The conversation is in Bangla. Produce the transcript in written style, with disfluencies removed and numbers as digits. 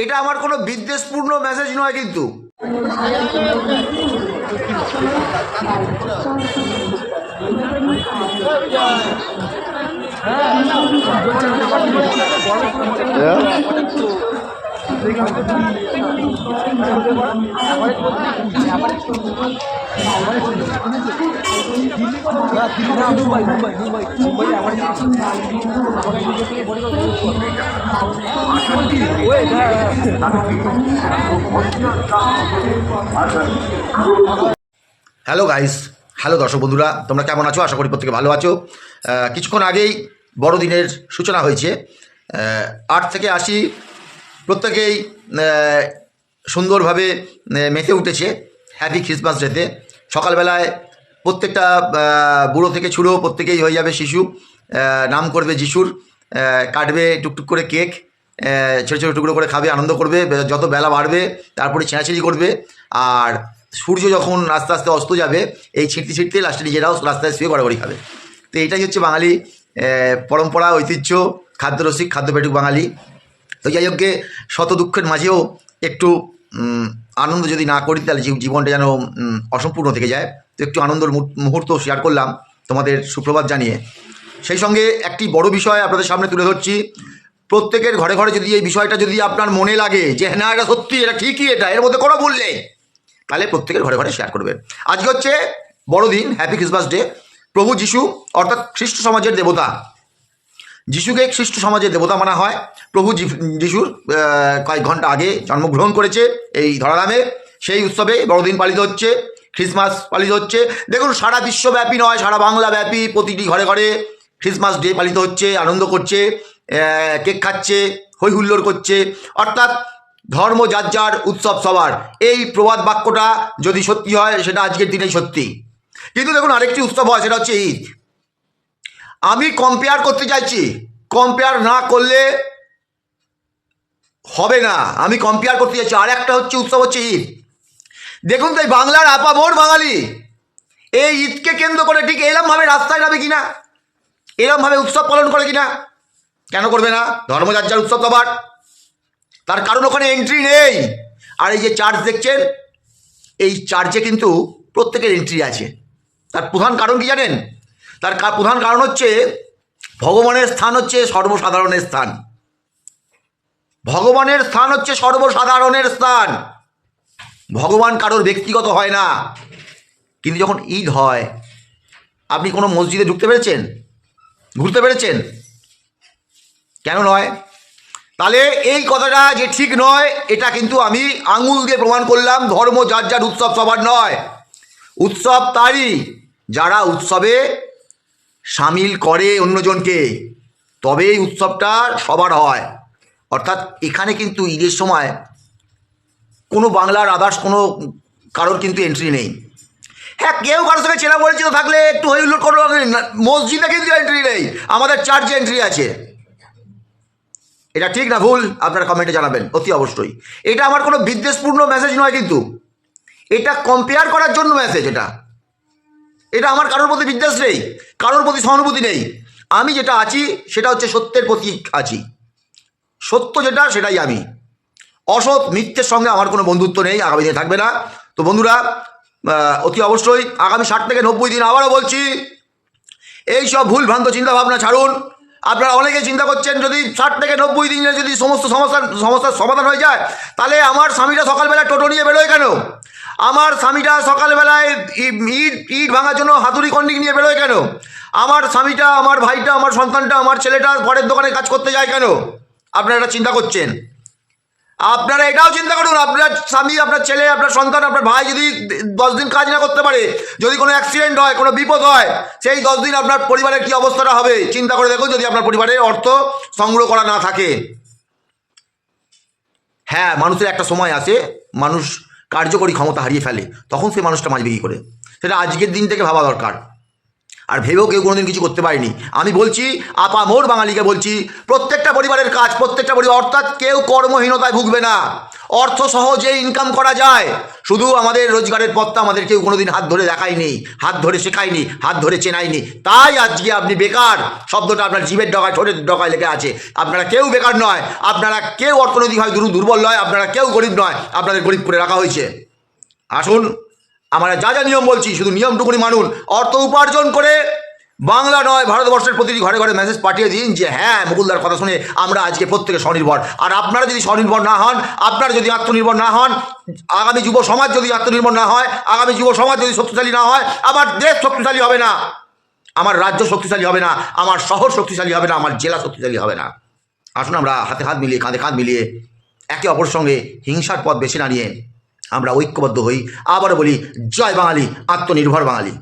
এটা আমার কোনো বিদ্বেষপূর্ণ মেসেজ নয় কিন্তু। হ্যালো গাইস, হ্যালো দর্শক বন্ধুরা, তোমরা কেমন আছো? আশা করি প্রত্যেকে ভালো আছো। কিছুক্ষণ আগেই বড়দিনের সূচনা হয়েছে। 8 থেকে 80 প্রত্যেকেই সুন্দরভাবে মেতে উঠেছে হ্যাপি ক্রিসমাস ডেতে। সকালবেলায় প্রত্যেকটা বুড়ো থেকে ছুড়ো প্রত্যেকেই হয়ে যাবে শিশু, নাম করবে যিশুর, কাটবে টুকটুক করে কেক, ছোটো ছোটো টুকরো করে খাবে, আনন্দ করবে। যত বেলা বাড়বে তারপরে ছেঁড়াছিঁড়ি করবে, আর সূর্য যখন আস্তে আস্তে অস্ত যাবে এই ছিঁড়তে ছিঁড়তে লাস্টে নিজেরাও রাস্তায় শুয়ে গড়াগড়ি খাবে। তো এটাই হচ্ছে বাঙালি পরম্পরা, ঐতিহ্য, খাদ্যরসিক, খাদ্যপেটুক বাঙালি। তো যাই হোক, শত দুঃখের মাঝেও একটু আনন্দ যদি না করি তাহলে জীবনটা যেন অসম্পূর্ণ থেকে যায়। তো একটু আনন্দের মুহূর্ত শেয়ার করলাম তোমাদের সুপ্রভাত জানিয়ে। সেই সঙ্গে একটি বড় বিষয় আপনাদের সামনে তুলে ধরছি। প্রত্যেকের ঘরে ঘরে যদি এই বিষয়টা যদি আপনার মনে লাগে যে না এটা সত্যি, এটা ঠিকই, এটা এর মধ্যে কোনো ভুল নেই, তাহলে প্রত্যেকের ঘরে ঘরে শেয়ার করবেন। আজকে হচ্ছে বড়দিন, হ্যাপি ক্রিসমাস ডে। প্রভু যিশু অর্থাৎ খ্রিস্ট সমাজের দেবতা, যিশুকে খ্রিস্ট সমাজের দেবতা মানা হয়। প্রভু যিশুর কয়েক ঘন্টা আগে জন্মগ্রহণ করেছে এই ধরাধামে। সেই উৎসবে বড়দিন পালিত হচ্ছে, ক্রিসমাস পালিত হচ্ছে। দেখুন, সারা বিশ্বব্যাপী নয়, সারা বাংলা ব্যাপী প্রতিটি ঘরে ঘরে ক্রিসমাস ডে পালিত হচ্ছে, আনন্দ করছে, কেক খাচ্ছে, হই হুল্লোড় করছে। অর্থাৎ ধর্ম যার যার, উৎসব সবার, এই প্রবাদ বাক্যটা যদি সত্যি হয় সেটা আজকের দিনেই সত্যি। কিন্তু দেখুন, আরেকটি উৎসব হয়, সেটা হচ্ছে ঈদ। আমি কম্পেয়ার করতে চাইছি, কম্পেয়ার না করলে হবে না। আমি কম্পেয়ার করতে চাইছি। আর একটা হচ্ছে উৎসব হচ্ছে ঈদ। দেখুন তো, এই বাংলার আপামর বাঙালি এই ঈদকে কেন্দ্র করে ঠিক এরমভাবে রাস্তায় নামে কিনা, এরমভাবে উৎসব পালন করে কিনা। কেন করবে না? ধর্ম যার যার, উৎসব সবার। তার কারণ ওখানে এন্ট্রি নেই। আর এই যে চার্চ দেখছেন, এই চার্চে কিন্তু প্রত্যেকের এন্ট্রি আছে। তার প্রধান কারণ কি জানেন? তার প্রধান কারণ হচ্ছে ভগবানের স্থান হচ্ছে সর্বসাধারণের স্থান। ভগবানের স্থান হচ্ছে সর্বসাধারণের স্থান। ভগবান কারোর ব্যক্তিগত হয় না। কিন্তু যখন ঈদ হয়, আপনি কোনো মসজিদে ঢুকতে পেরেছেন, ঘুরতে পেরেছেন? কেন নয়? তাহলে এই কথাটা যে ঠিক নয়, এটা কিন্তু আমি আঙুল দিয়ে প্রমাণ করলাম। ধর্ম যার যার, উৎসব সবার নয়। উৎসব তারই যারা উৎসবে সামিল করে অন্যজনকে, তবেই উৎসবটা সবার হয়। অর্থাৎ এখানে কিন্তু ঈদের সময় কোনো বাংলার আদার্স কোনো কারোর কিন্তু এন্ট্রি নেই। হ্যাঁ, কেউ কারোর সঙ্গে চেনা পরিচিত থাকলে একটু হই হুল্লোড় করো, মসজিদে কিন্তু এন্ট্রি নেই, আমাদের চার্চে এন্ট্রি আছে। এটা ঠিক না ভুল আপনারা কমেন্টে জানাবেন অতি অবশ্যই। এটা আমার কোনো বিদ্বেষপূর্ণ মেসেজ নয় কিন্তু, এটা কম্পেয়ার করার জন্য মেসেজ। এটা আমার কারোর প্রতি বিদ্বেষ নেই, কারোর প্রতি সহানুভূতি নেই। আমি যেটা আছি সেটা হচ্ছে সত্যের প্রতি আছি। সত্য যেটা সেটাই আমি। অসৎ মিথ্যের সঙ্গে আমার কোনো বন্ধুত্ব নেই, আগামী দিনে থাকবে না। তো বন্ধুরা, অতি অবশ্যই আগামী 60 থেকে 90 দিন, আবারও বলছি, এই সব ভুল ভ্রান্ত চিন্তাভাবনা ছাড়ুন। আপনারা অনেকেই চিন্তা করছেন যদি 60 থেকে 90 দিনে যদি সমস্ত সমস্যার সমাধান হয়ে যায়, তাহলে আমার স্বামীটা সকালবেলায় টোটো নিয়ে বেরোয় কেন? আমার স্বামীটা সকালবেলায় ইট ভাঙার জন্য হাতুড়ি কন্ডিক নিয়ে বেরোয় কেন? আমার স্বামীটা, আমার ভাইটা, আমার সন্তানটা, আমার ছেলেটা ঘরের দোকানে কাজ করতে যায় কেন? আপনারা এটা চিন্তা করছেন। আপনারা এটাও চিন্তা করুন, আপনার স্বামী, আপনার ছেলে, আপনার সন্তান, আপনার ভাই যদি 10 দিন কাজ না করতে পারে, যদি কোনো অ্যাক্সিডেন্ট হয়, কোনো বিপদ হয়, সেই 10 দিন আপনার পরিবারের কি অবস্থাটা হবে চিন্তা করে দেখুন, যদি আপনার পরিবারের অর্থ সংগ্রহ করা না থাকে। হ্যাঁ, মানুষের একটা সময় আসে, মানুষ কার্যকরী ক্ষমতা হারিয়ে ফেলে, তখন সেই মানুষটা বাঁচবে কী করে, সেটা আজকের দিন থেকে ভাবা দরকার। আর ভেবেও কেউ কোনোদিন কিছু করতে পারেনি। আমি বলছি, আপামর বাঙালিকে বলছি, প্রত্যেকটা পরিবারের কাজ, প্রত্যেকটা পরিবার, অর্থাৎ কেউ কর্মহীনতায় ভুগবে না, অর্থ সহজে ইনকাম করা যায়। শুধু আমাদের রোজগারের পথটা আমাদের কেউ কোনোদিন হাত ধরে দেখায়নি, হাত ধরে শেখায়নি, হাত ধরে চেনায়নি। তাই আজকে আপনি বেকার শব্দটা আপনার জিভের ডগায়, ঠোঁটের ডগায় লেগে আছে। আপনারা কেউ বেকার নয়, আপনারা কেউ অর্থনৈতিকভাবে দুর্বল নয়, আপনারা কেউ গরিব নয়, আপনাদের গরিব করে রাখা হয়েছে। আসুন, আমরা যা যা নিয়ম বলছি শুধু নিয়মটুকুনি মানুন। অর্থ উপার্জন করে বাংলা নয় ভারতবর্ষের প্রতিটি ঘরে ঘরে মেসেজ পাঠিয়ে দিন যে হ্যাঁ, মুকুলদার কথা শুনে আমরা আজকে প্রত্যেকে স্বনির্ভর। আর আপনারা যদি স্বনির্ভর না হন, আপনারা যদি আত্মনির্ভর না হন, আগামী যুব সমাজ যদি আত্মনির্ভর না হয়, আগামী যুব সমাজ যদি শক্তিশালী না হয়, আমার দেশ শক্তিশালী হবে না, আমার রাজ্য শক্তিশালী হবে না, আমার শহর শক্তিশালী হবে না, আমার জেলা শক্তিশালী হবে না। আসুন আমরা হাতে হাত মিলিয়ে, কাঁধে কাঁধ মিলিয়ে, একে অপরের সঙ্গে হিংসার পথ বেছে না নিয়ে আমরা ঐক্যবদ্ধ হই। আবারও বলি, জয় বাঙালি, আত্মনির্ভর বাঙালি।